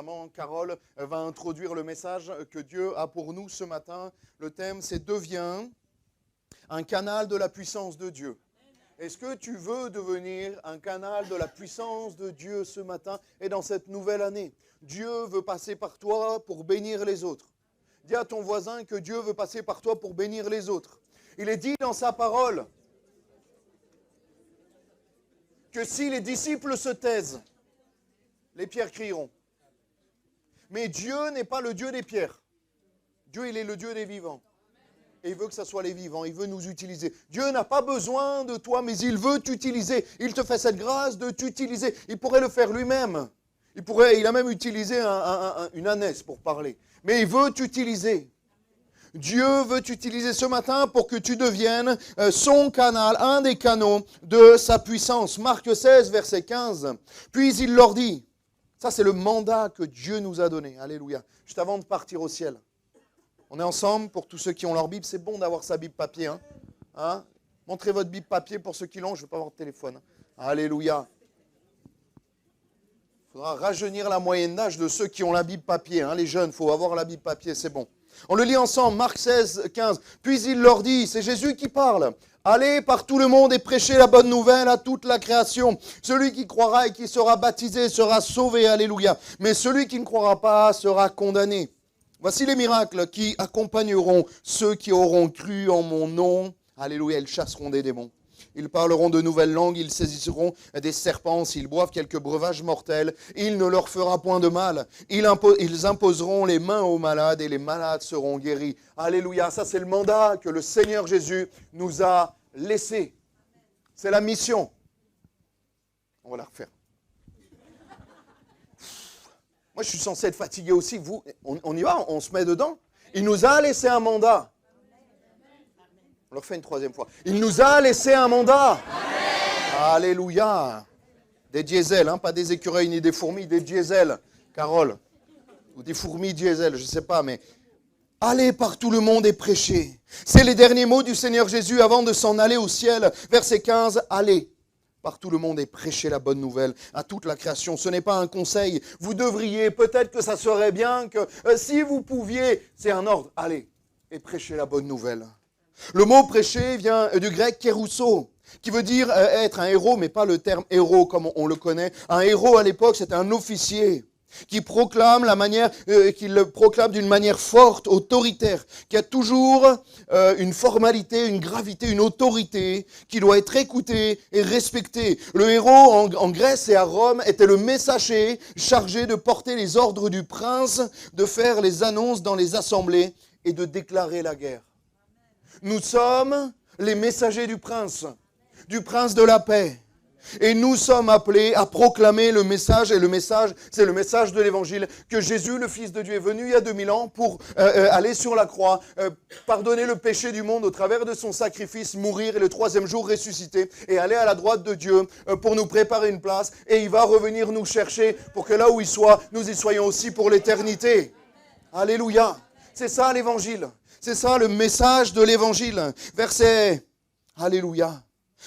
notamment Carole va introduire le message que Dieu a pour nous ce matin. Le thème, c'est « Deviens un canal de la puissance de Dieu ». Est-ce que tu veux devenir un canal de la puissance de Dieu ce matin et dans cette nouvelle année? Dieu veut passer par toi pour bénir les autres. Dis à ton voisin que Dieu veut passer par toi pour bénir les autres. Il est dit dans sa parole que si les disciples se taisent, les pierres crieront. Mais Dieu n'est pas le Dieu des pierres. Dieu, il est le Dieu des vivants. Et il veut que ce soit les vivants, il veut nous utiliser. Dieu n'a pas besoin de toi, mais il veut t'utiliser. Il te fait cette grâce de t'utiliser. Il pourrait le faire lui-même. Il a même utilisé une ânesse pour parler. Mais il veut t'utiliser. Dieu veut t'utiliser ce matin pour que tu deviennes son canal, un des canaux de sa puissance. Marc 16, verset 15. Puis il leur dit, ça c'est le mandat que Dieu nous a donné. Alléluia. Juste avant de partir au ciel. On est ensemble, pour tous ceux qui ont leur Bible, c'est bon d'avoir sa Bible papier. Hein? Montrez votre Bible papier pour ceux qui l'ont, je ne veux pas avoir de téléphone. Alléluia. Il faudra rajeunir la moyenne d'âge de ceux qui ont la Bible papier. Les jeunes, il faut avoir la Bible papier, c'est bon. On le lit ensemble, Marc 16, 15. Puis il leur dit, c'est Jésus qui parle. Allez par tout le monde et prêchez la bonne nouvelle à toute la création. Celui qui croira et qui sera baptisé sera sauvé, alléluia. Mais celui qui ne croira pas sera condamné. Voici les miracles qui accompagneront ceux qui auront cru en mon nom. Alléluia, ils chasseront des démons. Ils parleront de nouvelles langues, ils saisiront des serpents, s'ils boivent quelques breuvages mortels, il ne leur fera point de mal. Ils imposeront les mains aux malades et les malades seront guéris. Alléluia, ça c'est le mandat que le Seigneur Jésus nous a laissé. C'est la mission. On va la refaire. Moi, je suis censé être fatigué aussi. Vous, on y va, on se met dedans. Il nous a laissé un mandat. On le refait une troisième fois. Il nous a laissé un mandat. Amen. Alléluia. Des diesels, pas des écureuils ni des fourmis, des diesels, Carole. Ou des fourmis diesel, je ne sais pas, mais... Allez par tout le monde et prêchez. C'est les derniers mots du Seigneur Jésus avant de s'en aller au ciel. Verset 15, allez. Par tout le monde et prêchez la bonne nouvelle à toute la création. Ce n'est pas un conseil. Vous devriez, peut-être que ça serait bien que si vous pouviez, c'est un ordre. Allez et prêchez la bonne nouvelle. Le mot prêcher vient du grec kérousso, qui veut dire être un héros, mais pas le terme héros comme on le connaît. Un héros à l'époque, c'était un officier qui proclame d'une manière forte, autoritaire, qui a toujours une formalité, une gravité, une autorité qui doit être écoutée et respectée. Le héros en Grèce et à Rome était le messager chargé de porter les ordres du prince, de faire les annonces dans les assemblées et de déclarer la guerre. Nous sommes les messagers du prince de la paix. Et nous sommes appelés à proclamer le message, et le message, c'est le message de l'évangile, que Jésus, le Fils de Dieu, est venu il y a 2000 ans pour aller sur la croix, pardonner le péché du monde au travers de son sacrifice, mourir et le troisième jour ressusciter, et aller à la droite de Dieu pour nous préparer une place, et il va revenir nous chercher pour que là où il soit, nous y soyons aussi pour l'éternité. Alléluia. C'est ça l'évangile. C'est ça le message de l'évangile. Verset, alléluia.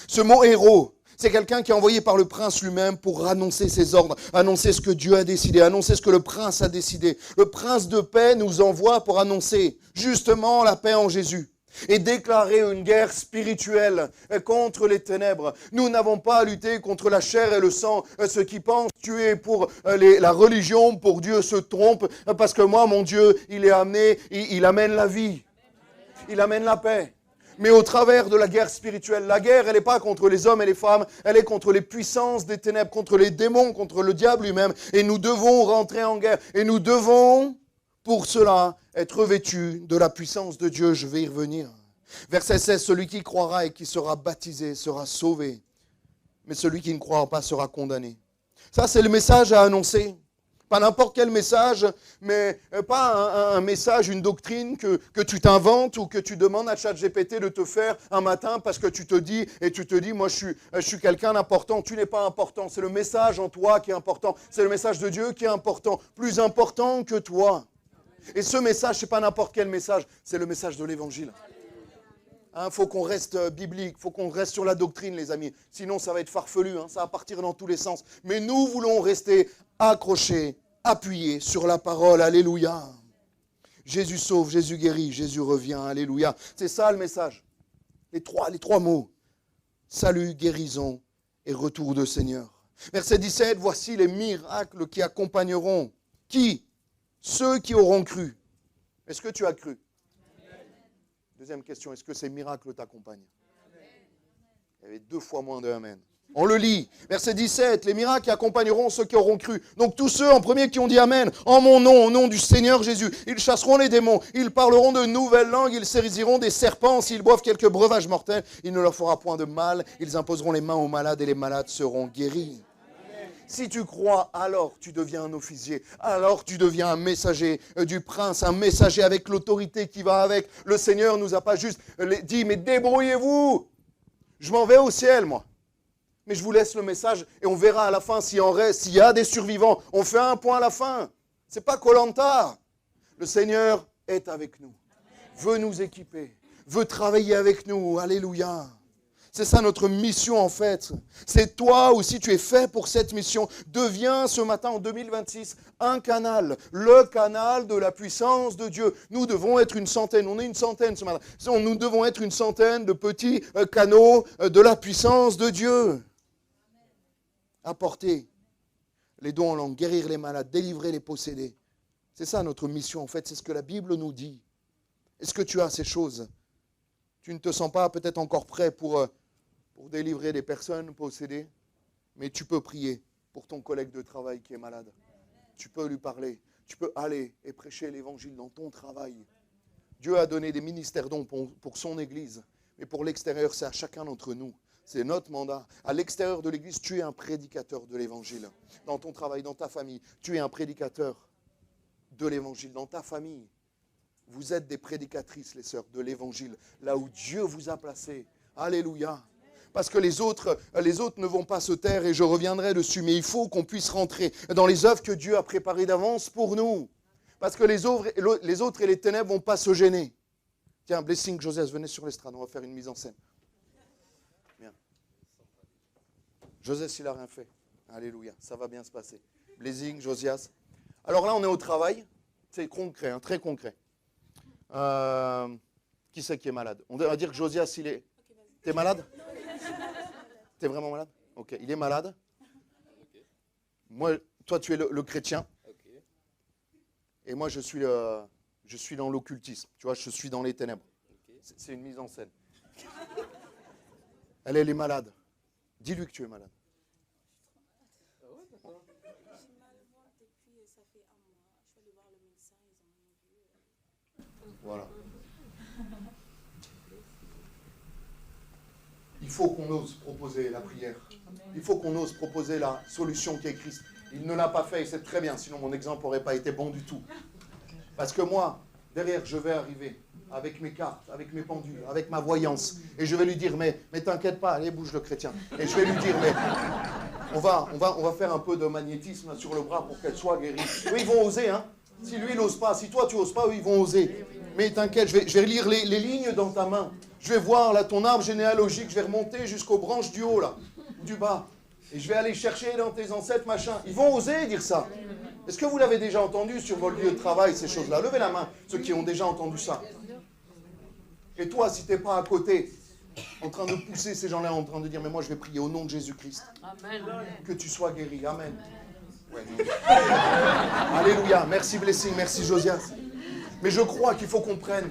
Ce mot héros, c'est quelqu'un qui est envoyé par le prince lui-même pour annoncer ses ordres, annoncer ce que Dieu a décidé, annoncer ce que le prince a décidé. Le prince de paix nous envoie pour annoncer justement la paix en Jésus et déclarer une guerre spirituelle contre les ténèbres. Nous n'avons pas à lutter contre la chair et le sang. Ceux qui pensent tuer pour la religion, pour Dieu, se trompent, parce que moi, mon Dieu, il amène la vie, il amène la paix. Mais au travers de la guerre spirituelle, la guerre, elle n'est pas contre les hommes et les femmes, elle est contre les puissances des ténèbres, contre les démons, contre le diable lui-même. Et nous devons rentrer en guerre. Et nous devons, pour cela, être revêtus de la puissance de Dieu. Je vais y revenir. Verset 16, celui qui croira et qui sera baptisé sera sauvé. Mais celui qui ne croira pas sera condamné. Ça, c'est le message à annoncer. Pas n'importe quel message, mais pas un message, une doctrine que tu t'inventes ou que tu demandes à ChatGPT de te faire un matin parce que tu te dis, moi je suis quelqu'un d'important. Tu n'es pas important, c'est le message en toi qui est important. C'est le message de Dieu qui est important, plus important que toi. Et ce message, ce n'est pas n'importe quel message, c'est le message de l'évangile. Faut qu'on reste biblique, faut qu'on reste sur la doctrine, les amis. Sinon, ça va être farfelu, ça va partir dans tous les sens. Mais nous voulons rester accrochés appuyé sur la parole. Alléluia. Jésus sauve, Jésus guérit, Jésus revient. Alléluia. C'est ça le message. Les trois mots. Salut, guérison et retour de Seigneur. Verset 17, voici les miracles qui accompagneront. Qui? Ceux qui auront cru. Est-ce que tu as cru? Deuxième question, est-ce que ces miracles t'accompagnent? Il y avait 2 fois moins de amen. On le lit. Verset 17, les miracles qui accompagneront ceux qui auront cru. Donc tous ceux en premier qui ont dit amen, en mon nom, au nom du Seigneur Jésus, ils chasseront les démons, ils parleront de nouvelles langues, ils saisiront des serpents, s'ils boivent quelques breuvages mortels, il ne leur fera point de mal, ils imposeront les mains aux malades et les malades seront guéris. Si tu crois, alors tu deviens un officier, alors tu deviens un messager du prince, un messager avec l'autorité qui va avec. Le Seigneur nous a pas juste dit, mais débrouillez-vous, je m'en vais au ciel moi. Mais je vous laisse le message et on verra à la fin s'il en reste, s'il y a des survivants. On fait un point à la fin. Ce n'est pas Koh-Lanta. Le Seigneur est avec nous, veut nous équiper, veut travailler avec nous. Alléluia. C'est ça notre mission en fait. C'est toi aussi, tu es fait pour cette mission. Deviens ce matin en 2026 un canal, le canal de la puissance de Dieu. Nous devons être une centaine, on est une centaine ce matin. Nous devons être une centaine de petits canaux de la puissance de Dieu. Apporter les dons en langue, guérir les malades, délivrer les possédés. C'est ça notre mission en fait, c'est ce que la Bible nous dit. Est-ce que tu as ces choses? Tu ne te sens pas peut-être encore prêt pour délivrer des personnes possédées, mais tu peux prier pour ton collègue de travail qui est malade. Tu peux lui parler, tu peux aller et prêcher l'évangile dans ton travail. Dieu a donné des ministères dons pour son Église, mais pour l'extérieur, c'est à chacun d'entre nous. C'est notre mandat. À l'extérieur de l'Église, tu es un prédicateur de l'Évangile. Dans ton travail, dans ta famille, tu es un prédicateur de l'Évangile. Dans ta famille, vous êtes des prédicatrices, les sœurs, de l'Évangile. Là où Dieu vous a placés. Alléluia. Parce que les autres ne vont pas se taire et je reviendrai dessus. Mais il faut qu'on puisse rentrer dans les œuvres que Dieu a préparées d'avance pour nous. Parce que les autres et les ténèbres ne vont pas se gêner. Tiens, Blessing, Josias, venez sur l'estrade, on va faire une mise en scène. Bien. Josias, il n'a rien fait. Alléluia, ça va bien se passer. Blessing, Josias. Alors là, on est au travail. C'est concret, hein, très concret. Qui c'est qui est malade? On va dire que Josias, il est... T'es malade? T'es vraiment malade? Ok, il est malade. Moi, toi, tu es le chrétien. Et moi, je suis dans l'occultisme. Tu vois, je suis dans les ténèbres. C'est une mise en scène. Elle est malade. Dis-lui que tu es malade. Voilà. Il faut qu'on ose proposer la prière. Il faut qu'on ose proposer la solution qui est Christ. Il ne l'a pas fait et c'est très bien, sinon mon exemple n'aurait pas été bon du tout. Parce que moi, derrière, je vais arriver avec mes cartes, avec mes pendules, avec ma voyance. Et je vais lui dire, mais t'inquiète pas, allez, bouge le chrétien. Et je vais lui dire, mais on va faire un peu de magnétisme sur le bras pour qu'elle soit guérie. Eux, ils vont oser, hein. Si lui, il n'ose pas, si toi, tu n'oses pas, eux, ils vont oser. Mais t'inquiète, je vais lire les lignes dans ta main. Je vais voir là ton arbre généalogique, je vais remonter jusqu'aux branches du haut, là, du bas. Et je vais aller chercher dans tes ancêtres, machin. Ils vont oser dire ça. Est-ce que vous l'avez déjà entendu sur vos lieux de travail, ces choses-là? Levez la main, ceux qui ont déjà entendu ça. Et toi, si tu n'es pas à côté, en train de pousser ces gens-là, en train de dire, mais moi je vais prier au nom de Jésus-Christ. Amen. Que tu sois guéri. Amen. Ouais, alléluia. Merci Blessing, merci Josias. Mais je crois qu'il faut qu'on prenne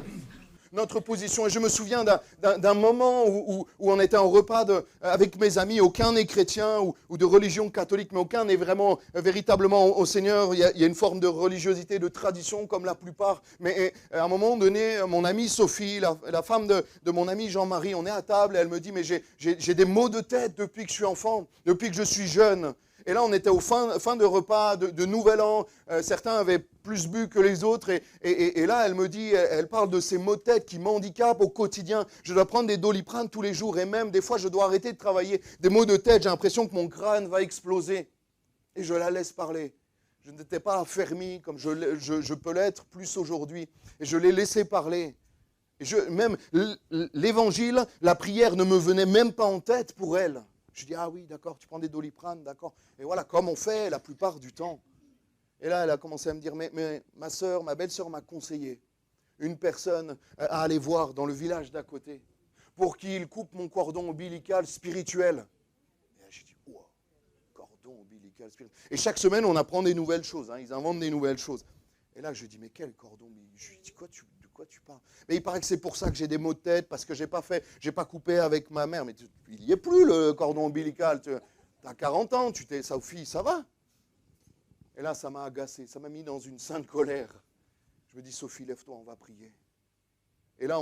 notre position. Et je me souviens d'un moment où on était en repas avec mes amis. Aucun n'est chrétien ou de religion catholique, mais aucun n'est vraiment, véritablement au Seigneur. Il y a une forme de religiosité, de tradition, comme la plupart. Mais à un moment donné, mon amie Sophie, la femme de mon ami Jean-Marie, on est à table et elle me dit, mais j'ai des maux de tête depuis que je suis enfant, depuis que je suis jeune. Et là, on était au fin de repas de Nouvel An. Certains avaient plus bu que les autres. Et là, elle me dit, elle parle de ces maux de tête qui m'handicapent au quotidien. Je dois prendre des Doliprane tous les jours. Et même, des fois, je dois arrêter de travailler. Des maux de tête, j'ai l'impression que mon crâne va exploser. Et je la laisse parler. Je n'étais pas affermi comme je peux l'être plus aujourd'hui. Et je l'ai laissé parler. Et même l'évangile, la prière ne me venait même pas en tête pour elle. Je dis, ah oui, d'accord, tu prends des Doliprane, d'accord. Et voilà, comme on fait la plupart du temps. Et là, elle a commencé à me dire, mais ma belle-sœur m'a conseillé une personne à aller voir dans le village d'à côté pour qu'il coupe mon cordon ombilical spirituel. Et j'ai dit, wow, cordon ombilical spirituel. Et chaque semaine, on apprend des nouvelles choses. Hein, ils inventent des nouvelles choses. Et là, je dis, mais quel cordon ombilical? Je lui dis, de quoi tu parles? Mais il paraît que c'est pour ça que j'ai des maux de tête, parce que j'ai pas coupé avec ma mère. Mais il n'y est plus, le cordon ombilical. Tu as 40 ans, Sophie, ça va? Et là, ça m'a agacé, ça m'a mis dans une sainte colère. Je me dis, Sophie, lève-toi, on va prier. Et là,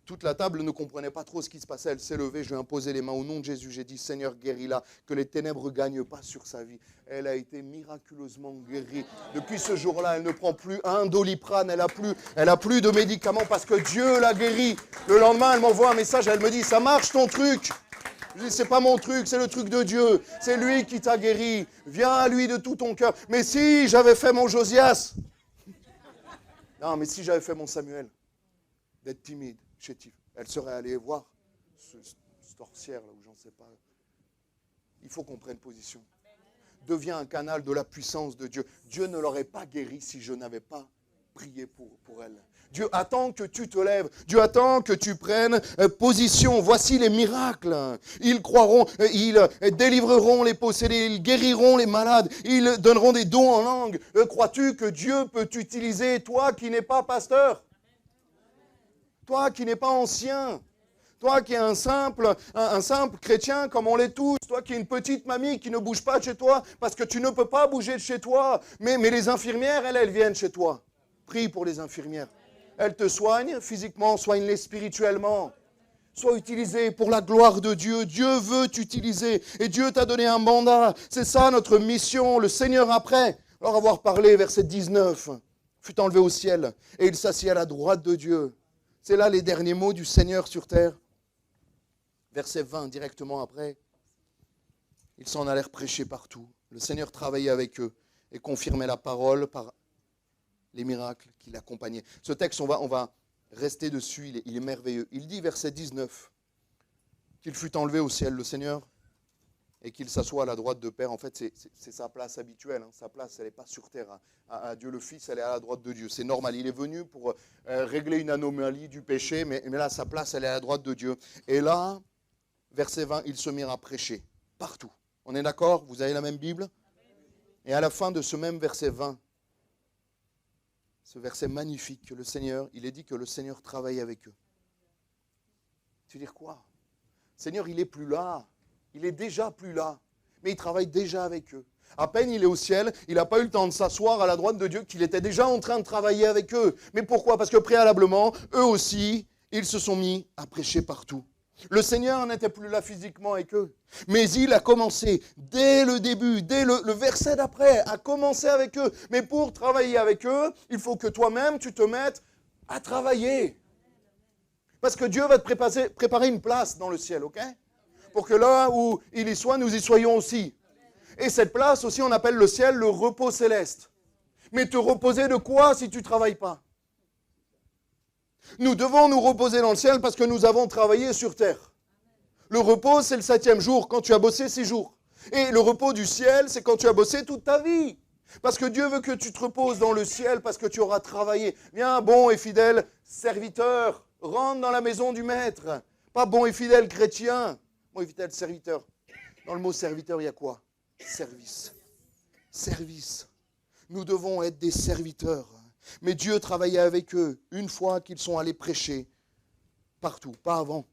toute la table ne comprenait pas trop ce qui se passait. Elle s'est levée, je lui ai imposé les mains au nom de Jésus. J'ai dit, Seigneur, guéris-la, que les ténèbres ne gagnent pas sur sa vie. Elle a été miraculeusement guérie. Depuis ce jour-là, elle ne prend plus un Doliprane, elle a plus de médicaments parce que Dieu l'a guérie. Le lendemain, elle m'envoie un message, elle me dit, ça marche ton truc. Je dis, c'est pas mon truc, c'est le truc de Dieu. C'est lui qui t'a guéri. Viens à lui de tout ton cœur. Mais si j'avais fait mon Josias. Non, mais si j'avais fait mon Samuel, d'être timide, chétif, elle serait allée voir ce sorcière là où j'en sais pas. Il faut qu'on prenne position. Deviens un canal de la puissance de Dieu. Dieu ne l'aurait pas guéri si je n'avais pas prié pour elle. Dieu attend que tu te lèves. Dieu attend que tu prennes position. Voici les miracles. Ils croiront, ils délivreront les possédés, ils guériront les malades, ils donneront des dons en langue. Crois-tu que Dieu peut t'utiliser, toi qui n'es pas pasteur? Toi qui n'es pas ancien? Toi qui es un simple chrétien comme on l'est tous, toi qui es une petite mamie qui ne bouge pas de chez toi parce que tu ne peux pas bouger de chez toi. Mais les infirmières, elles viennent chez toi. Prie pour les infirmières. Elles te soignent physiquement, soigne-les spirituellement. Sois utilisé pour la gloire de Dieu. Dieu veut t'utiliser et Dieu t'a donné un mandat. C'est ça notre mission. Le Seigneur après leur avoir parlé, verset 19, fut enlevé au ciel et il s'assit à la droite de Dieu. C'est là les derniers mots du Seigneur sur terre. Verset 20, directement après. Ils s'en allèrent prêcher partout. Le Seigneur travaillait avec eux et confirmait la parole par les miracles qui l'accompagnaient. Ce texte, on va rester dessus, il est merveilleux. Il dit, verset 19, qu'il fut enlevé au ciel, le Seigneur, et qu'il s'assoit à la droite de Père. En fait, c'est sa place habituelle. Hein. Sa place, elle n'est pas sur terre. Hein. À Dieu le Fils, elle est à la droite de Dieu. C'est normal. Il est venu pour régler une anomalie du péché, mais là, sa place, elle est à la droite de Dieu. Et là, verset 20, ils se mirent à prêcher partout. On est d'accord? Vous avez la même Bible? Et à la fin de ce même verset 20, ce verset magnifique que le Seigneur, il est dit que le Seigneur travaille avec eux. Tu veux dire quoi? Le Seigneur, il n'est plus là. Il est déjà plus là. Mais il travaille déjà avec eux. À peine il est au ciel, il n'a pas eu le temps de s'asseoir à la droite de Dieu, qu'il était déjà en train de travailler avec eux. Mais pourquoi? Parce que préalablement, eux aussi, ils se sont mis à prêcher partout. Le Seigneur n'était plus là physiquement avec eux. Mais il a commencé dès le début, dès le verset d'après, à commencer avec eux. Mais pour travailler avec eux, il faut que toi-même, tu te mettes à travailler. Parce que Dieu va te préparer une place dans le ciel, ok? Pour que là où il y soit, nous y soyons aussi. Et cette place aussi, on appelle le ciel le repos céleste. Mais te reposer de quoi si tu ne travailles pas? Nous devons nous reposer dans le ciel parce que nous avons travaillé sur terre. Le repos, c'est le 7e jour, quand tu as bossé 6 jours. Et le repos du ciel, c'est quand tu as bossé toute ta vie. Parce que Dieu veut que tu te reposes dans le ciel parce que tu auras travaillé. Viens, bon et fidèle serviteur, rentre dans la maison du maître. Pas bon et fidèle chrétien, bon et fidèle serviteur. Dans le mot serviteur, il y a quoi? Service. Service. Nous devons être des serviteurs. Mais Dieu travaillait avec eux une fois qu'ils sont allés prêcher partout, pas avant.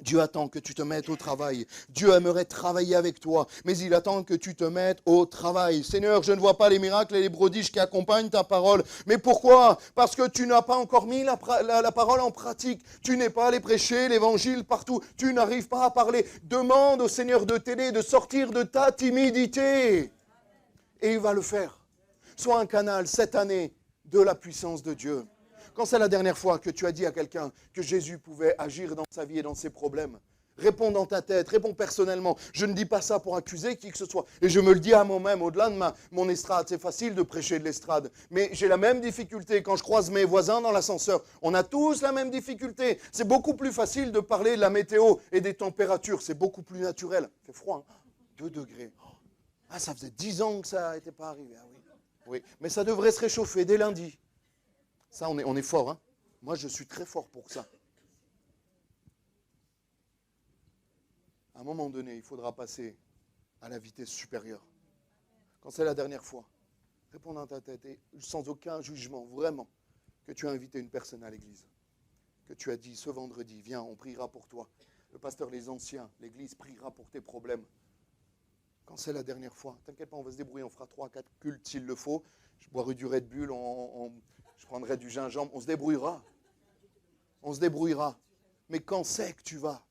Dieu attend que tu te mettes au travail. Dieu aimerait travailler avec toi, mais il attend que tu te mettes au travail. Seigneur, je ne vois pas les miracles et les prodiges qui accompagnent ta parole. Mais pourquoi? Parce que tu n'as pas encore mis la parole en pratique. Tu n'es pas allé prêcher l'évangile partout. Tu n'arrives pas à parler. Demande au Seigneur de t'aider, de sortir de ta timidité. Et il va le faire. Sois un canal cette année de la puissance de Dieu. Quand c'est la dernière fois que tu as dit à quelqu'un que Jésus pouvait agir dans sa vie et dans ses problèmes? Réponds dans ta tête, réponds personnellement. Je ne dis pas ça pour accuser qui que ce soit. Et je me le dis à moi-même, au-delà de mon estrade. C'est facile de prêcher de l'estrade. Mais j'ai la même difficulté quand je croise mes voisins dans l'ascenseur. On a tous la même difficulté. C'est beaucoup plus facile de parler de la météo et des températures. C'est beaucoup plus naturel. Il fait froid, hein? 2 degrés. Ah, ça faisait 10 ans que ça n'était pas arrivé. Ah oui. Oui, mais ça devrait se réchauffer dès lundi. Ça, on est fort. Hein. Moi, je suis très fort pour ça. À un moment donné, il faudra passer à la vitesse supérieure. Quand c'est la dernière fois, réponds dans ta tête et sans aucun jugement, vraiment, que tu as invité une personne à l'église. Que tu as dit ce vendredi, viens, on priera pour toi. Le pasteur, les anciens, l'église priera pour tes problèmes. Quand c'est la dernière fois, t'inquiète pas, on va se débrouiller, on fera 3 à 4 cultes s'il le faut. Je boirai du Red Bull, je prendrai du gingembre, on se débrouillera. On se débrouillera. Mais quand c'est que tu vas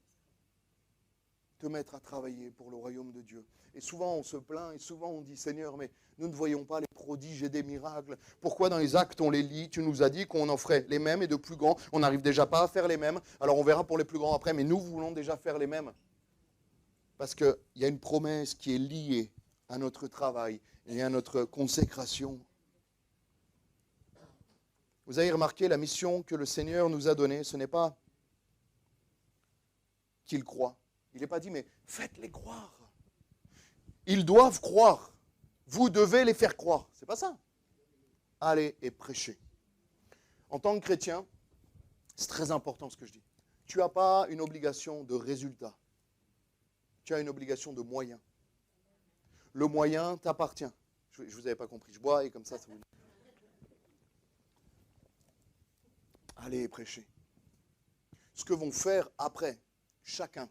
te mettre à travailler pour le royaume de Dieu? Et souvent on se plaint, et souvent on dit, Seigneur, mais nous ne voyons pas les prodiges et des miracles. Pourquoi dans les actes on les lit? Tu nous as dit qu'on en ferait les mêmes et de plus grands. On n'arrive déjà pas à faire les mêmes. Alors on verra pour les plus grands après, mais nous voulons déjà faire les mêmes. Parce qu'il y a une promesse qui est liée à notre travail et à notre consécration. Vous avez remarqué la mission que le Seigneur nous a donnée, ce n'est pas qu'ils croient. Il n'est pas dit, mais faites-les croire. Ils doivent croire. Vous devez les faire croire. C'est pas ça. Allez et prêchez. En tant que chrétien, c'est très important ce que je dis. Tu n'as pas une obligation de résultat. Tu as une obligation de moyen. Le moyen t'appartient. Je ne vous avais pas compris. Je bois et comme ça vous... Allez prêcher. Ce que vont faire après, chacun,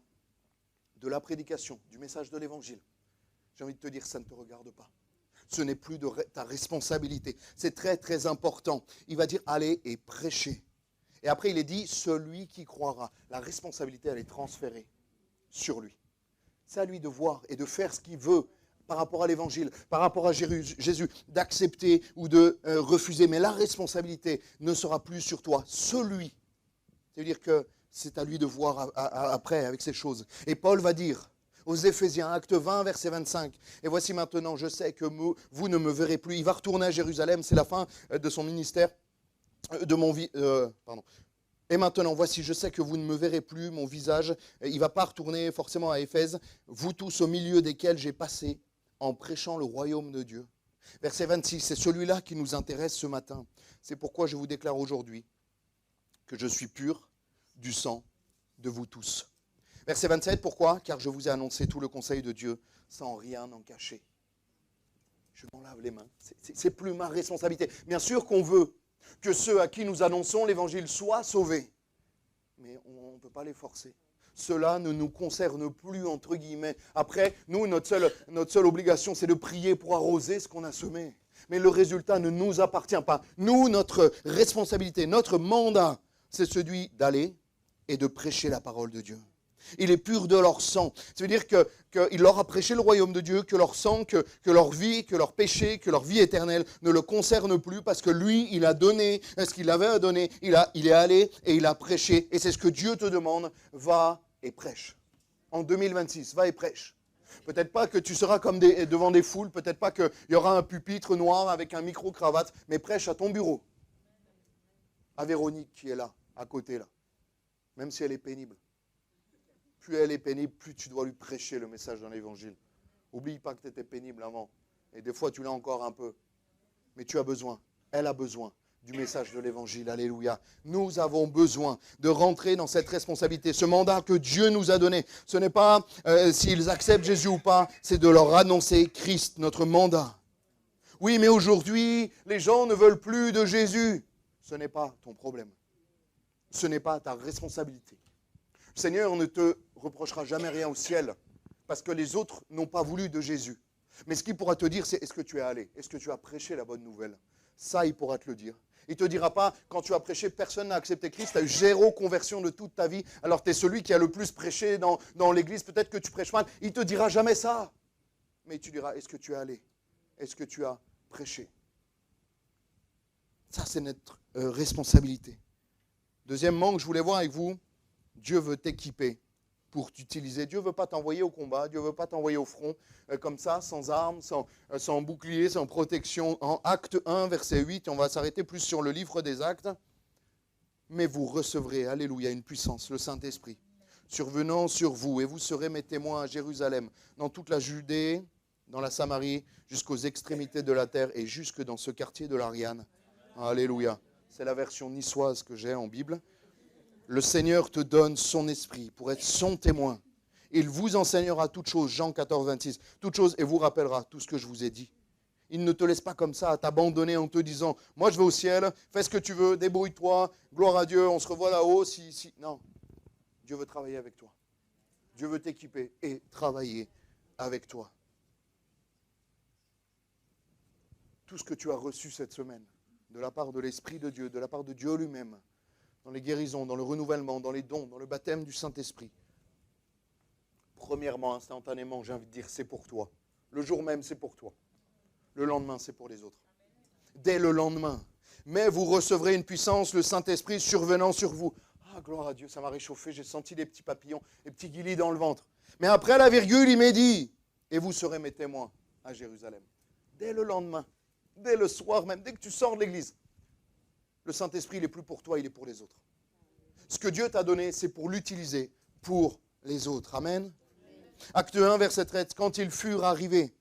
de la prédication, du message de l'évangile, j'ai envie de te dire, ça ne te regarde pas. Ce n'est plus de ta responsabilité. C'est très très important. Il va dire, allez et prêchez. Et après il est dit, celui qui croira. La responsabilité, elle est transférée sur lui. C'est à lui de voir et de faire ce qu'il veut par rapport à l'évangile, par rapport à Jésus, d'accepter ou de refuser. Mais la responsabilité ne sera plus sur toi. Celui, c'est-à-dire que c'est à lui de voir après avec ces choses. Et Paul va dire aux Éphésiens, acte 20, verset 25, « Et voici maintenant, je sais que vous ne me verrez plus. » Il va retourner à Jérusalem, c'est la fin de son ministère, Et maintenant, voici, je sais que vous ne me verrez plus, mon visage. Il ne va pas retourner forcément à Éphèse. Vous tous au milieu desquels j'ai passé en prêchant le royaume de Dieu. Verset 26, c'est celui-là qui nous intéresse ce matin. C'est pourquoi je vous déclare aujourd'hui que je suis pur du sang de vous tous. Verset 27, pourquoi? Car je vous ai annoncé tout le conseil de Dieu sans rien en cacher. Je m'en lave les mains. C'est plus ma responsabilité. Bien sûr qu'on veut que ceux à qui nous annonçons l'évangile soient sauvés. Mais on ne peut pas les forcer. Cela ne nous concerne plus, entre guillemets. Après, nous, notre seule obligation, c'est de prier pour arroser ce qu'on a semé. Mais le résultat ne nous appartient pas. Nous, notre responsabilité, notre mandat, c'est celui d'aller et de prêcher la parole de Dieu. Il est pur de leur sang. Ça veut dire qu'il leur a prêché le royaume de Dieu, que leur sang, que leur vie, que leur péché, que leur vie éternelle ne le concerne plus parce que lui, il a donné ce qu'il avait à donner. Il est allé et il a prêché. Et c'est ce que Dieu te demande. Va et prêche. En 2026, va et prêche. Peut-être pas que tu seras comme devant des foules, peut-être pas qu'il y aura un pupitre noir avec un micro-cravate, mais prêche à ton bureau. À Véronique qui est là, à côté là. Même si elle est pénible. Plus elle est pénible, plus tu dois lui prêcher le message dans l'évangile. Oublie pas que tu étais pénible avant. Et des fois, tu l'as encore un peu. Mais tu as besoin, elle a besoin du message de l'évangile. Alléluia. Nous avons besoin de rentrer dans cette responsabilité. Ce mandat que Dieu nous a donné, ce n'est pas s'ils acceptent Jésus ou pas, c'est de leur annoncer Christ, notre mandat. Oui, mais aujourd'hui, les gens ne veulent plus de Jésus. Ce n'est pas ton problème. Ce n'est pas ta responsabilité. Le Seigneur ne te reprochera jamais rien au ciel parce que les autres n'ont pas voulu de Jésus. Mais ce qu'il pourra te dire, c'est est-ce que tu es allé? Est-ce que tu as prêché la bonne nouvelle? Ça, il pourra te le dire. Il ne te dira pas, quand tu as prêché, personne n'a accepté Christ, tu as eu 0 conversion de toute ta vie, alors tu es celui qui a le plus prêché dans l'église, peut-être que tu prêches mal. Il ne te dira jamais ça. Mais tu diras, est-ce que tu es allé? Est-ce que tu as prêché? Ça, c'est notre responsabilité. Deuxièmement, que je voulais voir avec vous, Dieu veut t'équiper pour t'utiliser. Dieu ne veut pas t'envoyer au combat, Dieu ne veut pas t'envoyer au front comme ça, sans armes, sans bouclier, sans protection. En Acte 1, verset 8, on va s'arrêter plus sur le livre des Actes. Mais vous recevrez, alléluia, une puissance, le Saint-Esprit, survenant sur vous, et vous serez mes témoins à Jérusalem, dans toute la Judée, dans la Samarie, jusqu'aux extrémités de la terre et jusque dans ce quartier de l'Ariane. Alléluia. C'est la version niçoise que j'ai en Bible. Le Seigneur te donne son esprit pour être son témoin. Il vous enseignera toutes choses, Jean 14, 26, toutes choses, et vous rappellera tout ce que je vous ai dit. Il ne te laisse pas comme ça à t'abandonner en te disant, moi je vais au ciel, fais ce que tu veux, débrouille-toi, gloire à Dieu, on se revoit là-haut. Si. Non, Dieu veut travailler avec toi. Dieu veut t'équiper et travailler avec toi. Tout ce que tu as reçu cette semaine, de la part de l'Esprit de Dieu, de la part de Dieu lui-même, dans les guérisons, dans le renouvellement, dans les dons, dans le baptême du Saint-Esprit. Premièrement, instantanément, j'ai envie de dire, c'est pour toi. Le jour même, c'est pour toi. Le lendemain, c'est pour les autres. Dès le lendemain. Mais vous recevrez une puissance, le Saint-Esprit survenant sur vous. Ah, gloire à Dieu, ça m'a réchauffé, j'ai senti les petits papillons, les petits guillis dans le ventre. Mais après la virgule, il m'est dit, et vous serez mes témoins à Jérusalem. Dès le lendemain, dès le soir même, dès que tu sors de l'église, le Saint-Esprit, il n'est plus pour toi, il est pour les autres. Ce que Dieu t'a donné, c'est pour l'utiliser pour les autres. Amen. Acte 1, verset 13. Quand ils furent arrivés,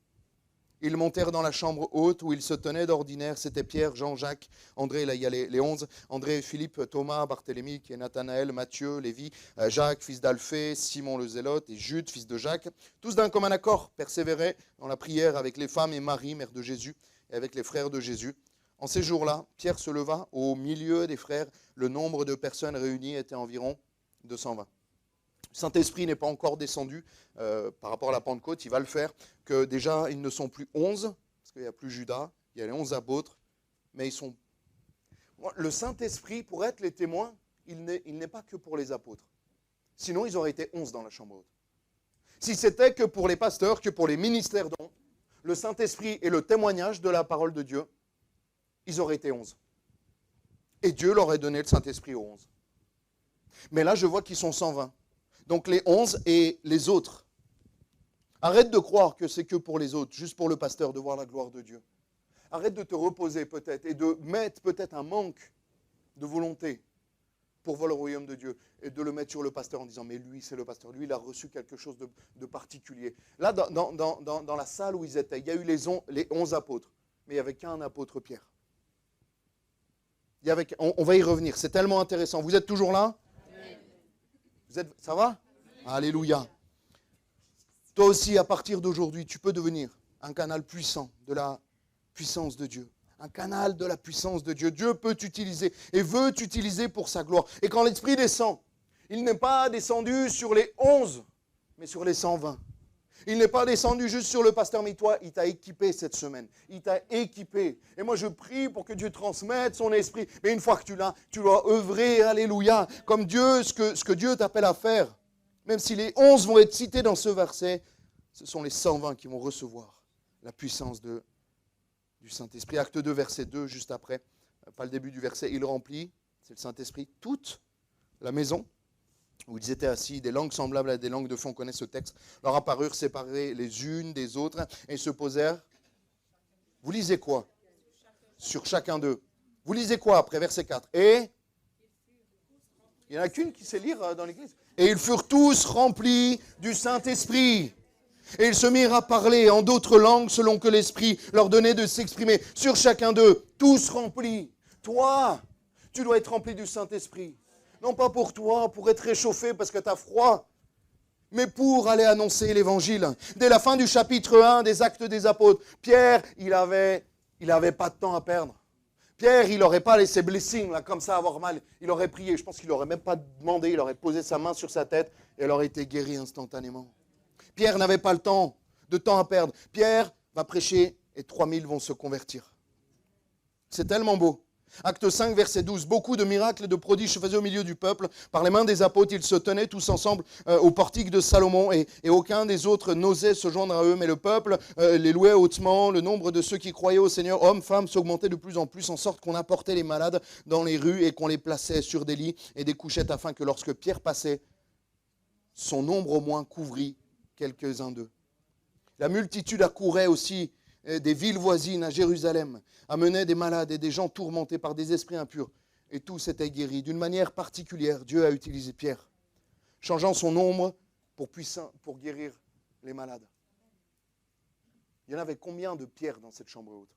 ils montèrent dans la chambre haute où ils se tenaient d'ordinaire. C'était Pierre, Jean, Jacques, André, là il y a les 11, André, Philippe, Thomas, Barthélemy, qui est Nathanaël, Matthieu, Lévi, Jacques, fils d'Alphée, Simon le Zélote et Jude, fils de Jacques. Tous d'un commun accord persévéraient dans la prière avec les femmes et Marie, mère de Jésus, et avec les frères de Jésus. En ces jours-là, Pierre se leva au milieu des frères. Le nombre de personnes réunies était environ 220. Le Saint-Esprit n'est pas encore descendu par rapport à la Pentecôte, il va le faire, que déjà ils ne sont plus 11, parce qu'il n'y a plus Judas, il y a les 11 apôtres, mais ils sont... Le Saint-Esprit, pour être les témoins, il n'est pas que pour les apôtres. Sinon, ils auraient été 11 dans la chambre haute. Si c'était que pour les pasteurs, que pour les ministères dont le Saint-Esprit et le témoignage de la parole de Dieu, ils auraient été 11. Et Dieu leur aurait donné le Saint-Esprit aux 11. Mais là, je vois qu'ils sont 120. Donc les 11 et les autres. Arrête de croire que c'est que pour les autres, juste pour le pasteur, de voir la gloire de Dieu. Arrête de te reposer peut-être et de mettre peut-être un manque de volonté pour voir le royaume de Dieu et de le mettre sur le pasteur en disant, mais lui, c'est le pasteur, lui, il a reçu quelque chose de particulier. Là, dans la salle où ils étaient, il y a eu les 11 apôtres, mais il n'y avait qu'un apôtre, Pierre. On va y revenir, c'est tellement intéressant. Vous êtes toujours là ? Ça va ? Alléluia. Toi aussi, à partir d'aujourd'hui, tu peux devenir un canal puissant de la puissance de Dieu. Un canal de la puissance de Dieu. Dieu peut t'utiliser et veut t'utiliser pour sa gloire. Et quand l'Esprit descend, il n'est pas descendu sur les 11, mais sur les 120. Il n'est pas descendu juste sur le pasteur, mais toi, il t'a équipé cette semaine. Il t'a équipé. Et moi, je prie pour que Dieu transmette son esprit. Mais une fois que tu l'as, tu dois œuvrer, alléluia, comme Dieu, ce que Dieu t'appelle à faire. Même si les 11 vont être cités dans ce verset, ce sont les 120 qui vont recevoir la puissance du Saint-Esprit. Acte 2, verset 2, juste après, pas le début du verset, il remplit, c'est le Saint-Esprit, toute la maison où ils étaient assis, des langues semblables à des langues de feu, on connaît ce texte, leur apparurent séparées les unes des autres et se posèrent. Vous lisez quoi ? Sur chacun d'eux. Vous lisez quoi après verset 4 ? Et il n'y en a qu'une qui sait lire dans l'église. Et ils furent tous remplis du Saint-Esprit. Et ils se mirent à parler en d'autres langues selon que l'Esprit leur donnait de s'exprimer. Sur chacun d'eux, tous remplis. Toi, tu dois être rempli du Saint-Esprit. Non pas pour toi, pour être réchauffé parce que tu as froid, mais pour aller annoncer l'Évangile. Dès la fin du chapitre 1 des Actes des Apôtres, Pierre, il avait pas de temps à perdre. Pierre, il n'aurait pas laissé blessing, là, comme ça, avoir mal. Il aurait prié. Je pense qu'il n'aurait même pas demandé. Il aurait posé sa main sur sa tête et elle aurait été guérie instantanément. Pierre n'avait pas le temps, de temps à perdre. Pierre va prêcher et 3000 vont se convertir. C'est tellement beau. Acte 5, verset 12. Beaucoup de miracles et de prodiges se faisaient au milieu du peuple. Par les mains des apôtres, ils se tenaient tous ensemble au portique de Salomon et aucun des autres n'osait se joindre à eux. Mais le peuple les louait hautement. Le nombre de ceux qui croyaient au Seigneur, hommes, femmes, s'augmentait de plus en plus, en sorte qu'on apportait les malades dans les rues et qu'on les plaçait sur des lits et des couchettes afin que lorsque Pierre passait, son ombre au moins couvrit quelques-uns d'eux. La multitude accourait aussi des villes voisines à Jérusalem, amenait des malades et des gens tourmentés par des esprits impurs. Et tous étaient guéris. D'une manière particulière, Dieu a utilisé Pierre, changeant son ombre pour guérir les malades. Il y en avait combien de pierres dans cette chambre haute?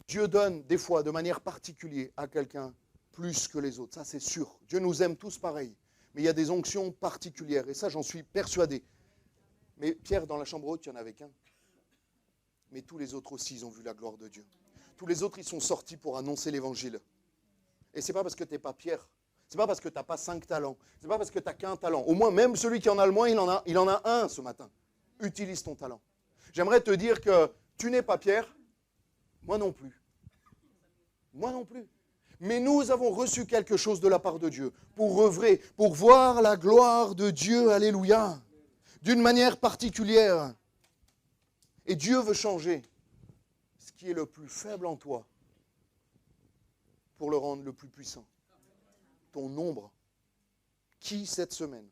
Dieu donne des fois de manière particulière à quelqu'un plus que les autres, ça c'est sûr. Dieu nous aime tous pareil, mais il y a des onctions particulières, et ça j'en suis persuadé. Mais Pierre, dans la chambre haute, il n'y en avait qu'un. Mais tous les autres aussi, ils ont vu la gloire de Dieu. Tous les autres, ils sont sortis pour annoncer l'évangile. Et ce n'est pas parce que tu n'es pas Pierre, ce n'est pas parce que tu n'as pas 5 talents, ce n'est pas parce que tu n'as qu'un talent. Au moins, même celui qui en a le moins, il en a un ce matin. Utilise ton talent. J'aimerais te dire que tu n'es pas Pierre, moi non plus. Moi non plus. Mais nous avons reçu quelque chose de la part de Dieu pour œuvrer, pour voir la gloire de Dieu, alléluia, d'une manière particulière. Et Dieu veut changer ce qui est le plus faible en toi pour le rendre le plus puissant. Ton ombre. Qui cette semaine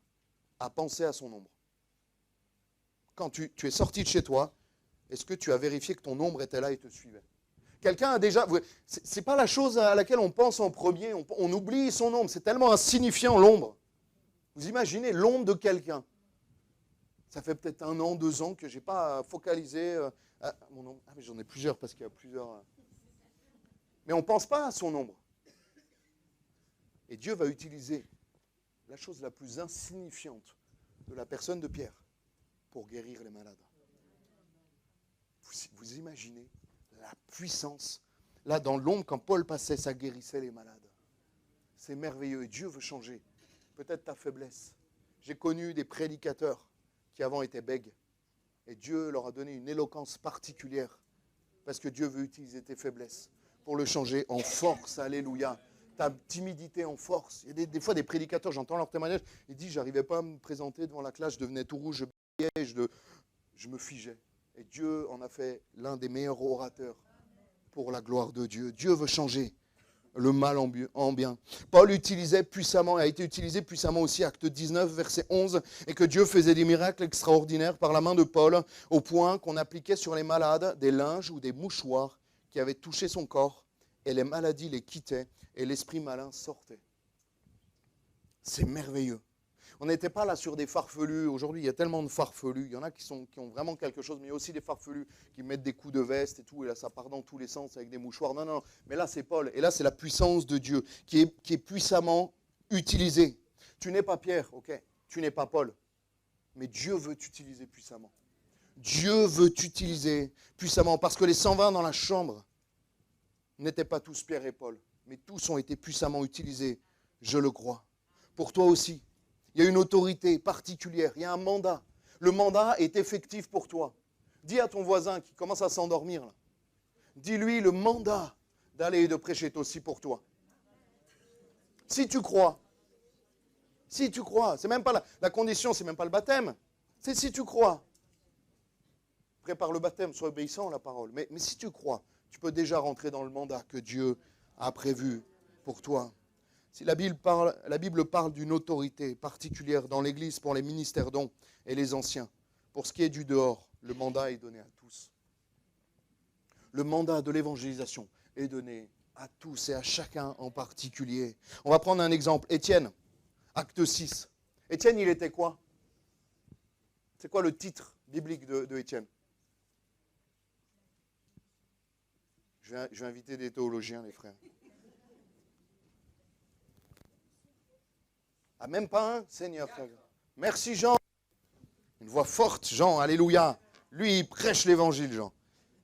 a pensé à son ombre? Quand tu es sorti de chez toi, est-ce que tu as vérifié que ton ombre était là et te suivait? Quelqu'un a déjà... Ce n'est pas la chose à laquelle on pense en premier. On oublie son ombre. C'est tellement insignifiant, l'ombre. Vous imaginez l'ombre de quelqu'un. Ça fait peut-être 1 an, 2 ans que je n'ai pas focalisé mon ombre. Ah, mais j'en ai plusieurs parce qu'il y a plusieurs... Mais on ne pense pas à son ombre. Et Dieu va utiliser la chose la plus insignifiante de la personne de Pierre pour guérir les malades. Vous imaginez la puissance. Là, dans l'ombre, quand Paul passait, ça guérissait les malades. C'est merveilleux. Et Dieu veut changer. Peut-être ta faiblesse. J'ai connu des prédicateurs qui avant étaient bègues. Et Dieu leur a donné une éloquence particulière. Parce que Dieu veut utiliser tes faiblesses pour le changer en force. Alléluia. Ta timidité en force. Il y a des fois des prédicateurs, j'entends leur témoignage, ils disent, j'arrivais pas à me présenter devant la classe, je devenais tout rouge, je bégayais, je me figeais. Et Dieu en a fait l'un des meilleurs orateurs pour la gloire de Dieu. Dieu veut changer le mal en bien. Paul a été utilisé puissamment aussi, acte 19, verset 11, et que Dieu faisait des miracles extraordinaires par la main de Paul, au point qu'on appliquait sur les malades des linges ou des mouchoirs qui avaient touché son corps, et les maladies les quittaient, et l'esprit malin sortait. C'est merveilleux. On n'était pas là sur des farfelus. Aujourd'hui, il y a tellement de farfelus. Il y en a qui ont vraiment quelque chose, mais il y a aussi des farfelus qui mettent des coups de veste et tout, et là, ça part dans tous les sens avec des mouchoirs. Non, non, mais là, c'est Paul. Et là, c'est la puissance de Dieu qui est puissamment utilisée. Tu n'es pas Pierre, ok? Tu n'es pas Paul. Mais Dieu veut t'utiliser puissamment. Dieu veut t'utiliser puissamment. Parce que les 120 dans la chambre n'étaient pas tous Pierre et Paul. Mais tous ont été puissamment utilisés, je le crois. Pour toi aussi. Il y a une autorité particulière, il y a un mandat. Le mandat est effectif pour toi. Dis à ton voisin qui commence à s'endormir, là, dis-lui, le mandat d'aller et de prêcher est aussi pour toi. Si tu crois, c'est même pas la condition, c'est même pas le baptême, c'est si tu crois. Prépare le baptême, sois obéissant à la parole. Mais si tu crois, tu peux déjà rentrer dans le mandat que Dieu a prévu pour toi. Si la Bible parle d'une autorité particulière dans l'Église pour les ministères dons et les anciens, pour ce qui est du dehors, le mandat est donné à tous. Le mandat de l'évangélisation est donné à tous et à chacun en particulier. On va prendre un exemple. Étienne, acte 6. Étienne, il était quoi? C'est quoi le titre biblique de Étienne? Je vais inviter des théologiens, les frères. Ah, même pas un, Seigneur. Merci Jean. Une voix forte, Jean, alléluia. Lui, il prêche l'évangile, Jean.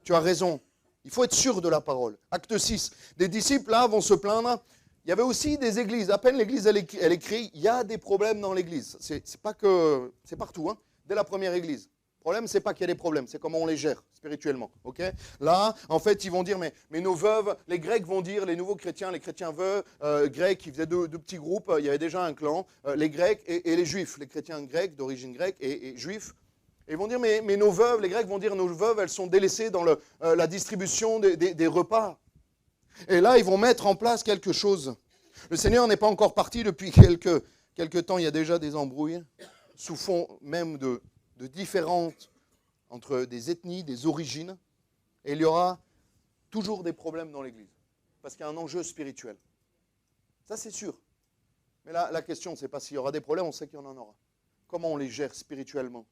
Tu as raison. Il faut être sûr de la parole. Acte 6. Des disciples, là, vont se plaindre. Il y avait aussi des églises. À peine l'église, elle écrit, il y a des problèmes dans l'église. C'est pas que... C'est partout, hein. Dès la première église. Le problème, c'est pas qu'il y a des problèmes, c'est comment on les gère spirituellement. Okay, là, en fait, ils vont dire, mais nos veuves, les Grecs vont dire, les nouveaux chrétiens, les chrétiens veuves, grecs, ils faisaient deux petits groupes, il y avait déjà un clan, les Grecs et les Juifs, les chrétiens grecs, d'origine grecque et Juifs. Et ils vont dire, mais nos veuves, les Grecs vont dire, nos veuves, elles sont délaissées dans la distribution des repas. Et là, ils vont mettre en place quelque chose. Le Seigneur n'est pas encore parti depuis quelques temps, il y a déjà des embrouilles, sous fond même de différentes entre des ethnies, des origines, et il y aura toujours des problèmes dans l'Église, parce qu'il y a un enjeu spirituel. Ça, c'est sûr. Mais là, la question, ce n'est pas s'il y aura des problèmes, on sait qu'il y en aura. Comment on les gère spirituellement?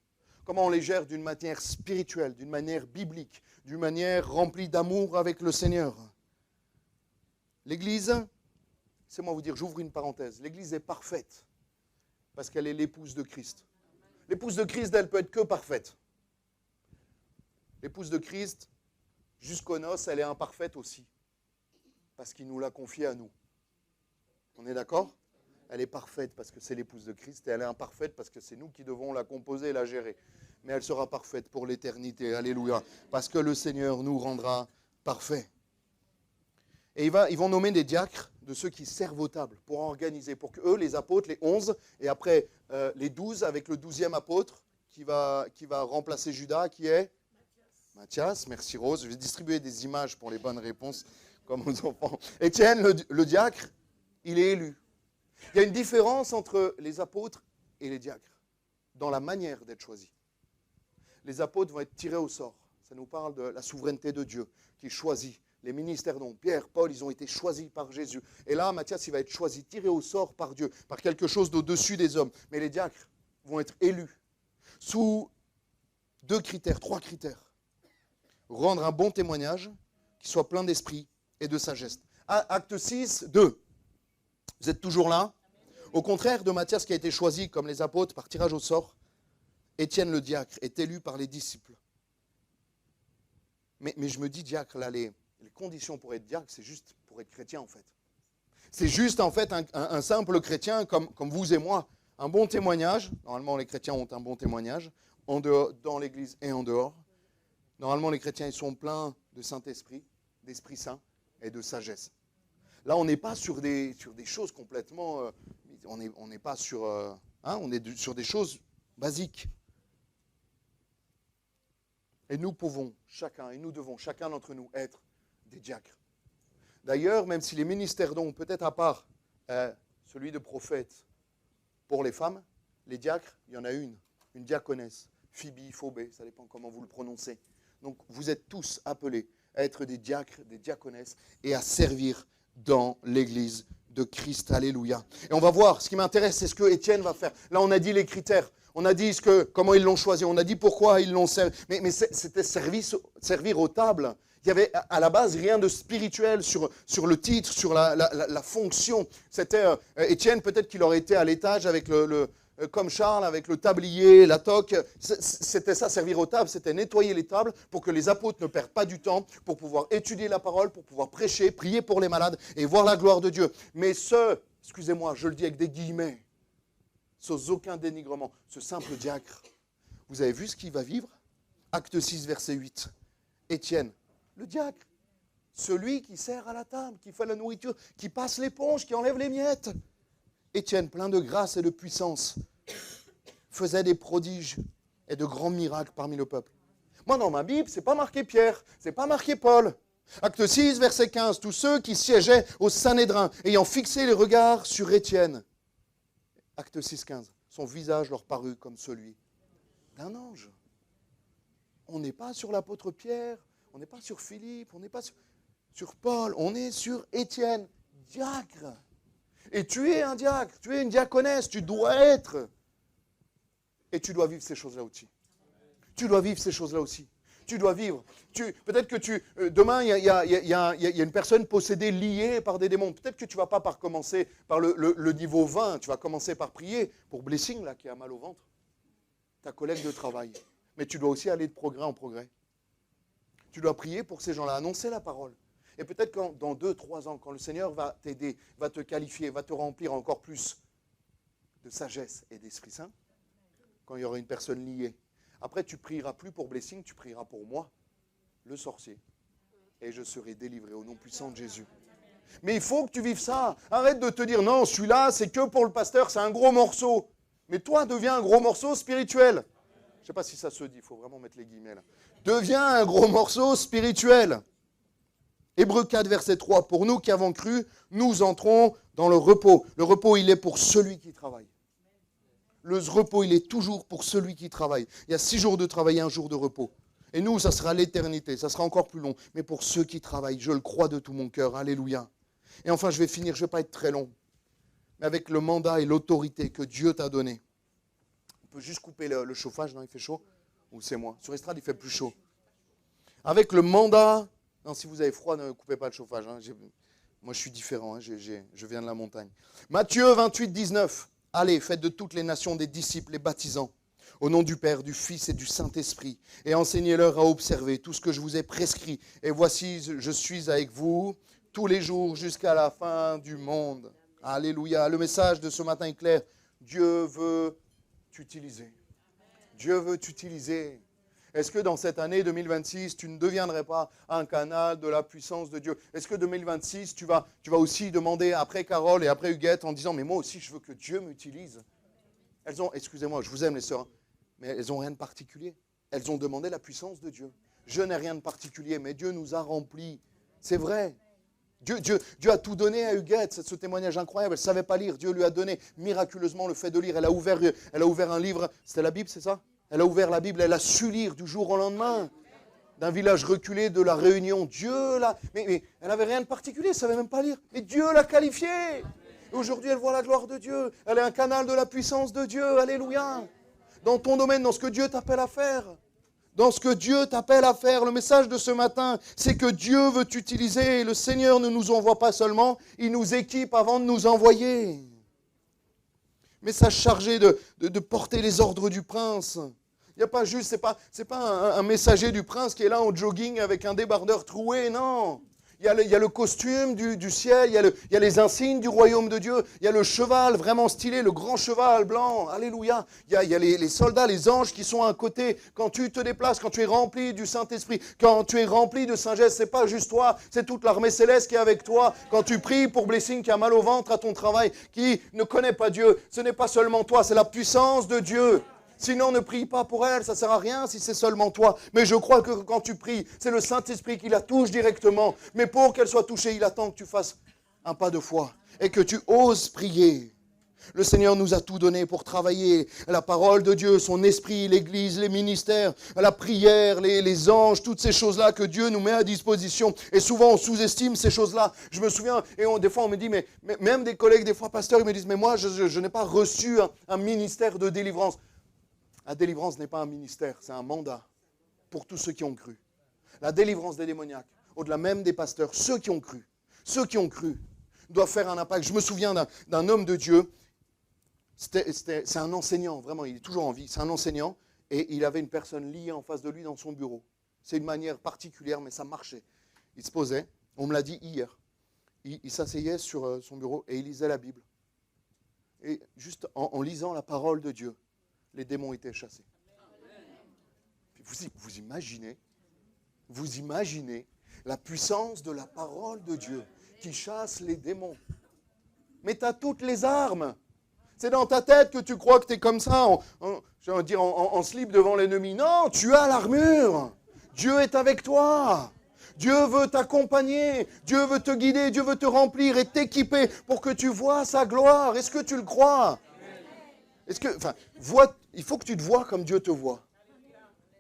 Comment on les gère d'une manière spirituelle, d'une manière biblique, d'une manière remplie d'amour avec le Seigneur. L'Église, c'est-moi vous dire, j'ouvre une parenthèse, l'Église est parfaite parce qu'elle est l'épouse de Christ. L'épouse de Christ, elle peut être que parfaite. L'épouse de Christ, jusqu'aux noces, elle est imparfaite aussi parce qu'il nous l'a confiée à nous. On est d'accord ? Elle est parfaite parce que c'est l'épouse de Christ et elle est imparfaite parce que c'est nous qui devons la composer et la gérer. Mais elle sera parfaite pour l'éternité. Alléluia. Parce que le Seigneur nous rendra parfaits. Et ils vont nommer des diacres de ceux qui servent aux tables pour organiser, pour que eux, les apôtres, les 11, et après les 12 avec le 12e apôtre qui va remplacer Judas, qui est Matthias. Merci Rose. Je vais distribuer des images pour les bonnes réponses comme aux enfants. Étienne, le diacre, il est élu. Il y a une différence entre les apôtres et les diacres dans la manière d'être choisis. Les apôtres vont être tirés au sort. Ça nous parle de la souveraineté de Dieu qui choisit. Les ministères, donc Pierre, Paul, ils ont été choisis par Jésus. Et là, Matthias, il va être choisi, tiré au sort par Dieu, par quelque chose d'au-dessus des hommes. Mais les diacres vont être élus sous 2 critères, 3 critères. Rendre un bon témoignage, qui soit plein d'esprit et de sagesse. Acte 6, 2. Vous êtes toujours là ? Au contraire de Matthias qui a été choisi comme les apôtres par tirage au sort, Étienne le diacre est élu par les disciples. Mais je me dis diacre, là, les conditions pour être diacre, c'est juste pour être chrétien en fait. C'est juste en fait un simple chrétien comme vous et moi. Un bon témoignage, normalement les chrétiens ont un bon témoignage, dans l'église et en dehors. Normalement les chrétiens ils sont pleins de Saint-Esprit, d'Esprit Saint et de sagesse. Là on n'est pas sur des choses complètement, on n'est pas sur, on est sur des choses basiques. Et nous pouvons chacun, et nous devons chacun d'entre nous être des diacres. D'ailleurs, même si les ministères dont, peut-être à part celui de prophète pour les femmes, les diacres, il y en a une diaconesse, Phoebe, Phobé, ça dépend comment vous le prononcez. Donc vous êtes tous appelés à être des diacres, des diaconesses et à servir dans l'église de Christ. Alléluia. Et on va voir, ce qui m'intéresse, c'est ce que Étienne va faire. Là, on a dit les critères. On a dit comment ils l'ont choisi, on a dit pourquoi ils l'ont servi. Mais c'était servir aux tables. Il y avait à la base rien de spirituel sur le titre, sur la fonction. C'était Étienne, peut-être qu'il aurait été à l'étage avec comme Charles, avec le tablier, la toque. C'était ça, servir aux tables, c'était nettoyer les tables pour que les apôtres ne perdent pas du temps, pour pouvoir étudier la parole, pour pouvoir prêcher, prier pour les malades et voir la gloire de Dieu. Mais excusez-moi, je le dis avec des guillemets, sans aucun dénigrement, ce simple diacre, vous avez vu ce qu'il va vivre ? Acte 6, verset 8. Étienne, le diacre, celui qui sert à la table, qui fait la nourriture, qui passe l'éponge, qui enlève les miettes. Étienne, plein de grâce et de puissance, faisait des prodiges et de grands miracles parmi le peuple. Moi, dans ma Bible, ce n'est pas marqué Pierre, ce n'est pas marqué Paul. Acte 6, verset 15, tous ceux qui siégeaient au Sanhédrin, ayant fixé les regards sur Étienne. Acte 6, 15, son visage leur parut comme celui d'un ange. On n'est pas sur l'apôtre Pierre, on n'est pas sur Philippe, on n'est pas sur Paul, on est sur Étienne, diacre. Et tu es un diacre, tu es une diaconesse, tu dois être. Et tu dois vivre ces choses-là aussi. Tu dois vivre ces choses-là aussi. Tu dois vivre. Peut-être que demain, il y a une personne possédée, liée par des démons. Peut-être que tu ne vas pas commencer par le niveau 20. Tu vas commencer par prier pour Blessing, là, qui a mal au ventre. Ta collègue de travail. Mais tu dois aussi aller de progrès en progrès. Tu dois prier pour ces gens-là, annoncer la parole. Et peut-être que dans 2-3 ans, quand le Seigneur va t'aider, va te qualifier, va te remplir encore plus de sagesse et d'Esprit Saint, quand il y aura une personne liée, après, tu ne prieras plus pour Blessing, tu prieras pour moi, le sorcier. Et je serai délivré au nom puissant de Jésus. Mais il faut que tu vives ça. Arrête de te dire, non, celui-là, c'est que pour le pasteur, c'est un gros morceau. Mais toi, deviens un gros morceau spirituel. Je ne sais pas si ça se dit, il faut vraiment mettre les guillemets là. Deviens un gros morceau spirituel. Hébreux 4, verset 3. Pour nous qui avons cru, nous entrons dans le repos. Le repos, il est pour celui qui travaille. Le repos, il est toujours pour celui qui travaille. Il y a 6 jours de travail et 1 jour de repos. Et nous, ça sera l'éternité, ça sera encore plus long. Mais pour ceux qui travaillent, je le crois de tout mon cœur. Alléluia. Et enfin, je vais finir, je ne vais pas être très long, mais avec le mandat et l'autorité que Dieu t'a donné peut juste couper le chauffage, non, il fait chaud? Ou c'est moi? Sur Estrade, il fait plus chaud. Avec le mandat, non, si vous avez froid, ne coupez pas le chauffage. Hein, moi, je suis différent, hein, je viens de la montagne. Matthieu 28, 19. Allez, faites de toutes les nations des disciples, les baptisants, au nom du Père, du Fils et du Saint-Esprit, et enseignez-leur à observer tout ce que je vous ai prescrit. Et voici, je suis avec vous tous les jours jusqu'à la fin du monde. Alléluia. Le message de ce matin est clair. Dieu veut t'utiliser. Dieu veut t'utiliser. Est-ce que dans cette année 2026, tu ne deviendrais pas un canal de la puissance de Dieu? Est-ce que 2026, tu vas aussi demander après Carole et après Huguette en disant « Mais moi aussi, je veux que Dieu m'utilise ». Elles ont, excusez-moi, je vous aime les sœurs, mais elles n'ont rien de particulier. Elles ont demandé la puissance de Dieu. Je n'ai rien de particulier, mais Dieu nous a remplis. C'est vrai. Dieu a tout donné à Huguette, ce témoignage incroyable. Elle ne savait pas lire. Dieu lui a donné miraculeusement le fait de lire. Elle a ouvert un livre. C'était la Bible, c'est ça? Elle a ouvert la Bible. Elle a su lire du jour au lendemain. D'un village reculé de la Réunion. Dieu l'a... Mais elle n'avait rien de particulier. Elle ne savait même pas lire. Mais Dieu l'a qualifiée. Et aujourd'hui, elle voit la gloire de Dieu. Elle est un canal de la puissance de Dieu. Alléluia. Dans ton domaine, dans ce que Dieu t'appelle à faire. Dans ce que Dieu t'appelle à faire, le message de ce matin, c'est que Dieu veut t'utiliser. Le Seigneur ne nous envoie pas seulement, il nous équipe avant de nous envoyer. Message chargé de porter les ordres du prince. Il n'y a pas juste, c'est pas un messager du prince qui est là en jogging avec un débardeur troué, non. Il y a le costume du ciel, il y a les insignes du royaume de Dieu, il y a le cheval vraiment stylé, le grand cheval blanc, alléluia. Il y a les soldats, les anges qui sont à côté. Quand tu te déplaces, quand tu es rempli du Saint-Esprit, quand tu es rempli de Saint-Geste, c'est pas juste toi, c'est toute l'armée céleste qui est avec toi. Quand tu pries pour Blessing qui a mal au ventre à ton travail, qui ne connaît pas Dieu, ce n'est pas seulement toi, c'est la puissance de Dieu. Sinon, ne prie pas pour elle, ça ne sert à rien si c'est seulement toi. Mais je crois que quand tu pries, c'est le Saint-Esprit qui la touche directement. Mais pour qu'elle soit touchée, il attend que tu fasses un pas de foi et que tu oses prier. Le Seigneur nous a tout donné pour travailler. La parole de Dieu, son esprit, l'Église, les ministères, la prière, les anges, toutes ces choses-là que Dieu nous met à disposition. Et souvent, on sous-estime ces choses-là. Je me souviens, et des fois, on me dit, mais même des collègues, des fois, pasteurs, ils me disent, mais moi, je n'ai pas reçu un ministère de délivrance. La délivrance n'est pas un ministère, c'est un mandat pour tous ceux qui ont cru. La délivrance des démoniaques, au-delà même des pasteurs, ceux qui ont cru doivent faire un impact. Je me souviens d'un homme de Dieu, c'est un enseignant, vraiment, il est toujours en vie, c'est un enseignant, et il avait une personne liée en face de lui dans son bureau. C'est une manière particulière, mais ça marchait. Il se posait, on me l'a dit hier, il s'asseyait sur son bureau et il lisait la Bible. Et juste en lisant la parole de Dieu, les démons étaient chassés. Vous imaginez la puissance de la parole de Dieu qui chasse les démons. Mais tu as toutes les armes. C'est dans ta tête que tu crois que tu es comme ça, en slip devant l'ennemi. Non, tu as l'armure. Dieu est avec toi. Dieu veut t'accompagner. Dieu veut te guider. Dieu veut te remplir et t'équiper pour que tu vois sa gloire. Est-ce que tu le crois ? Il faut que tu te vois comme Dieu te voit.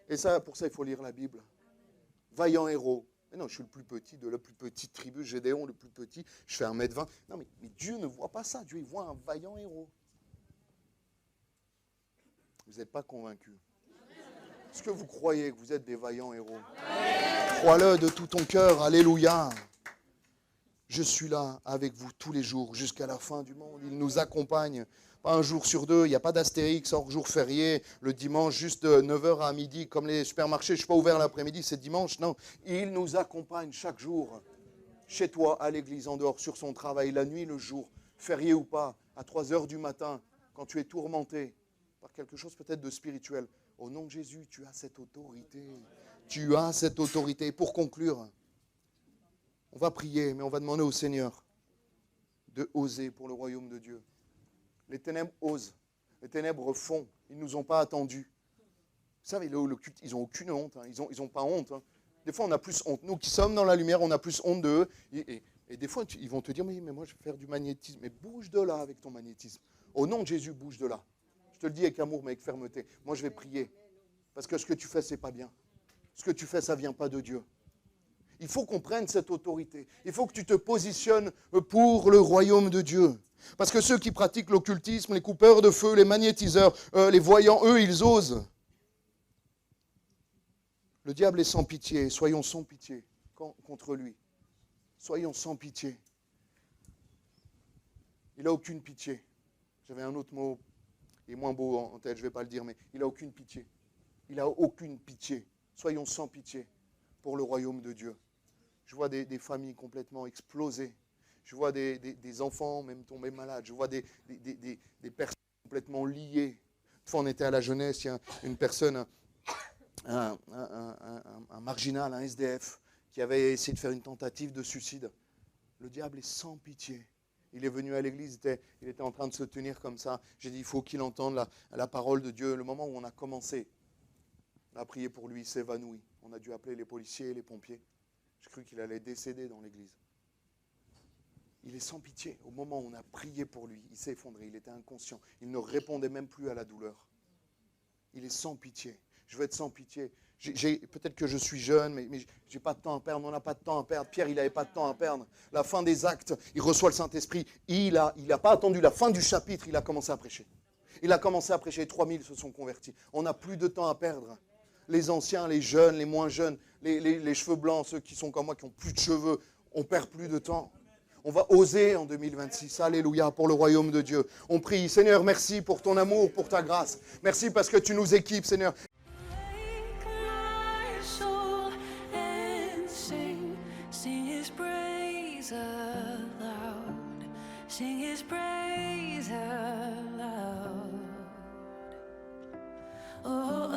Et pour ça, il faut lire la Bible. Vaillant héros. Mais non, je suis le plus petit de la plus petite tribu, Gédéon, le plus petit, je fais 1m20. Non, mais Dieu ne voit pas ça. Dieu, il voit un vaillant héros. Vous n'êtes pas convaincus. Est-ce que vous croyez que vous êtes des vaillants héros ? Crois-le de tout ton cœur. Alléluia. Je suis là avec vous tous les jours jusqu'à la fin du monde. Il nous accompagne. Pas un jour sur deux, il n'y a pas d'astérix hors jour férié, le dimanche juste de 9h à midi, comme les supermarchés, je ne suis pas ouvert l'après-midi, c'est dimanche, non. Il nous accompagne chaque jour, chez toi, à l'église, en dehors, sur son travail, la nuit, le jour, férié ou pas, à 3h du matin, quand tu es tourmenté par quelque chose peut-être de spirituel. Au nom de Jésus, tu as cette autorité. Tu as cette autorité. Pour conclure, on va prier, mais on va demander au Seigneur de oser pour le royaume de Dieu. Les ténèbres osent, les ténèbres font, ils ne nous ont pas attendus. Vous savez, le culte, ils n'ont aucune honte, hein. Ils ont pas honte. Hein. Des fois, on a plus honte. Nous qui sommes dans la lumière, on a plus honte d'eux. Et des fois, ils vont te dire, mais moi, je vais faire du magnétisme. Mais bouge de là avec ton magnétisme. Au nom de Jésus, bouge de là. Je te le dis avec amour, mais avec fermeté. Moi, je vais prier. Parce que ce que tu fais, ce n'est pas bien. Ce que tu fais, ça ne vient pas de Dieu. Il faut qu'on prenne cette autorité. Il faut que tu te positionnes pour le royaume de Dieu. Parce que ceux qui pratiquent l'occultisme, les coupeurs de feu, les magnétiseurs, les voyants, eux, ils osent. Le diable est sans pitié. Soyons sans pitié contre lui. Soyons sans pitié. Il n'a aucune pitié. J'avais un autre mot, il est moins beau en tête, je ne vais pas le dire, mais il n'a aucune pitié. Il n'a aucune pitié. Soyons sans pitié pour le royaume de Dieu. Je vois des familles complètement explosées. Je vois des enfants même tomber malades. Je vois des personnes complètement liées. Une fois, on était à la jeunesse, il y a une personne, un marginal, un SDF, qui avait essayé de faire une tentative de suicide. Le diable est sans pitié. Il est venu à l'église, il était en train de se tenir comme ça. J'ai dit, il faut qu'il entende la parole de Dieu. Le moment où on a commencé à prier pour lui, il s'est évanoui. On a dû appeler les policiers et les pompiers. J'ai cru qu'il allait décéder dans l'église. Il est sans pitié. Au moment où on a prié pour lui, il s'est effondré, il était inconscient. Il ne répondait même plus à la douleur. Il est sans pitié. Je veux être sans pitié. Peut-être que je suis jeune, mais je n'ai pas de temps à perdre. On n'a pas de temps à perdre. Pierre, il n'avait pas de temps à perdre. La fin des actes, il reçoit le Saint-Esprit. Il n'a pas attendu la fin du chapitre, il a commencé à prêcher. Il a commencé à prêcher. 3000 se sont convertis. On n'a plus de temps à perdre. Les anciens, les jeunes, les moins jeunes, les cheveux blancs, ceux qui sont comme moi, qui n'ont plus de cheveux, on ne perd plus de temps. On va oser en 2026. Alléluia, pour le royaume de Dieu. On prie, Seigneur, merci pour ton amour, pour ta grâce. Merci parce que tu nous équipes, Seigneur. Sing his praise aloud. Oh,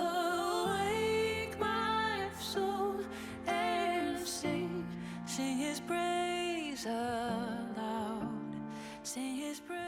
awake my soul and sing his praise aloud. Sing his praise.